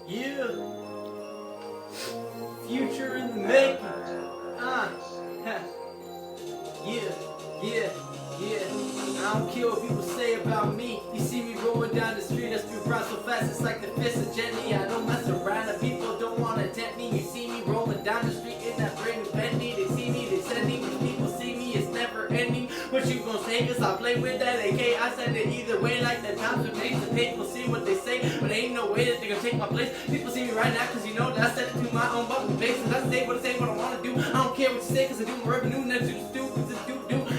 Yeah. Future in the making. Yeah, yeah, yeah. I don't care what people say about me. You see me rolling down the street, I speed around so fast, it's like the fist of Jenny. I don't mess around, and people don't wanna tempt me. You see me rolling down the street in that brand new Bentley. They see me, they send me. When people see me, it's never ending. What you gon' say? Cause I play with that AK. I send it either way, like the times it makes the people see what they say. But ain't no way that they gonna take my place. People see me right now, cause you know that I said it to my own fucking face. And I say what I wanna do. I don't care what you say, cause I do my revenue. Next to the do, cause I do.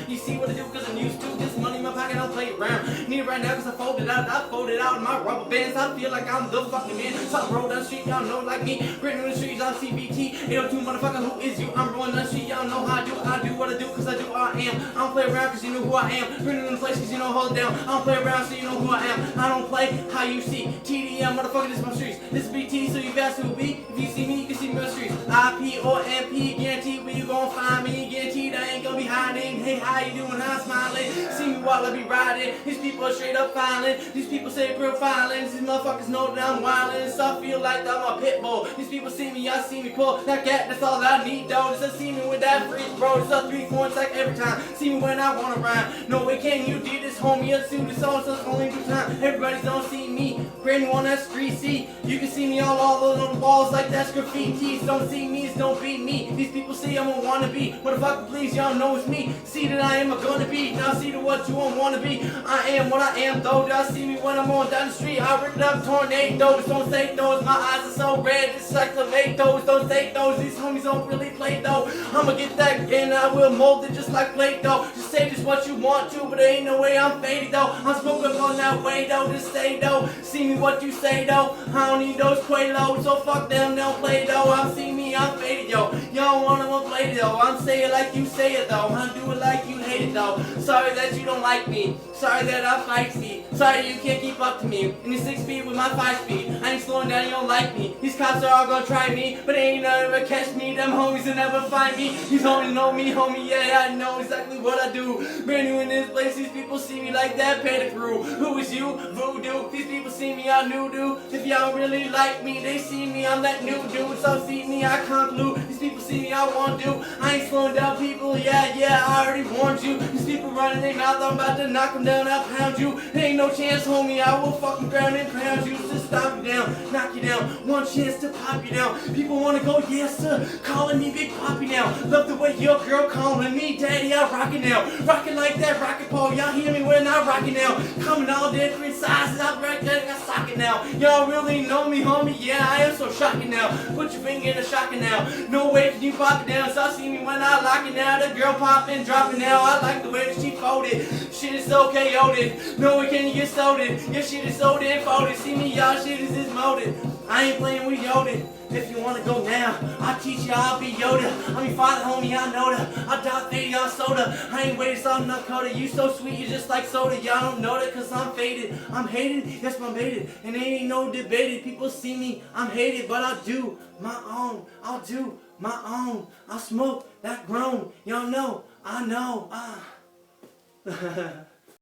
You see what I do, cause I'm used to this money in my pocket, I don't play around. Need it right now, cause I fold it out. I fold it out in my rubber bands. I feel like I'm the fucking man. Something roll down the street, y'all know like me. Written in the streets, I'm CBT. 802 motherfucker, who is you? I'm rolling down the street, y'all know how I do. I do what I do, cause I do what I am. I don't play around, cause you know who I am. Written in the place, cause you know hold it down. I don't play around, so you know who I am. I don't play how you see. TDM, motherfucker, this is my streets. This is BT, so you guys who be. If you see me, you can see me on the streets. IP or MP, guaranteed where you gon' find me. Guaranteed I ain't gonna be hiding. Hey, how you doing? I'm smiling. See me while I be riding. These people are straight up filing. These people say profiling. These motherfuckers know that I'm wildin'. So I feel like I'm a pit bull. These people see me, y'all see me pull that cat. That's all I need, though. Just see me with that freak, bro. It's a 3-4 like every time. See me when I wanna rhyme. No way can you do this, homie. Let's do this all, so it's only good time. Everybody don't see me. Brand new on that street, see. You can see me all over the walls like that's graffiti. Don't see me, don't beat me. These people say I'm a wannabe. Motherfucker, please, y'all know it's me. See that I am a gonna be. Now see to what you won't wanna be. I am what I am, though. Y'all see me when I'm on down the street. I rip it up, tornadoes. Don't say those. My eyes are so red, it's like tomatoes. Don't say those. These homies don't really play though. I'ma get that and I will mold it just like Play-Doh. Just say just what you want to, but there ain't no way I'm faded though. I'm smoking on that way though. Just say though. See me what you say though. I don't need those Quaaludes, so fuck them, don't play though. I'm see me, I'm faded yo. Y'all wanna play though. I'm saying like you say it though. I do it like you hate it though. Sorry that you don't like me. Sorry that I'm feisty. Sorry you can't keep up to me. In the 6 speed with my 5 speed. I ain't slowing down, you don't like me. These cops are all gonna try me, but they ain't never catch me. Them homies will never find me. These homies know me, homie. Yeah, I know exactly what I do. Brand new in this place. These people see me like that Panic Crew. Who is you? Voodoo. These people see me, I new dude. If y'all really like me, they see me, I'm that new dude. So see me, I conclude. These people see me, I want to. I ain't slowing down people. Yeah, I already warned you. These people running their mouth, I'm about to knock them down, I'll pound you. There ain't no chance, homie, I will fucking ground and pound you. Just stop you down, knock you down. One chance to pop you down. People wanna go, yes sir, calling me Big Poppy now. Love the way your girl calling me Daddy, I rock it now. Rockin' like that rocket pole, y'all hear me when I rock it now. Coming all different sizes, I rock that, I sock it now. Y'all really know me, homie, yeah, I am so shocking now. Put your finger in the shocking now. No way can you pop it down, so see me when I lock it now. The girl poppin', dropping now. I like the way that she folded. Shit is so chaotic. No way can you get solded. Your shit is so damn folded. See me, y'all shit is just molded. I ain't playing with Yoda. If you wanna go now, I'll teach you, I'll be Yoda. I'm your father, homie, I know that. I'll die faded on soda. I ain't waited on no coda. You so sweet, you just like soda. Y'all don't know that cause I'm faded. I'm hated, yes, I'm hated. And there ain't no debated. People see me, I'm hated, but I'll do my own. I'll do my own. I'll smoke that grown. Y'all know, I know.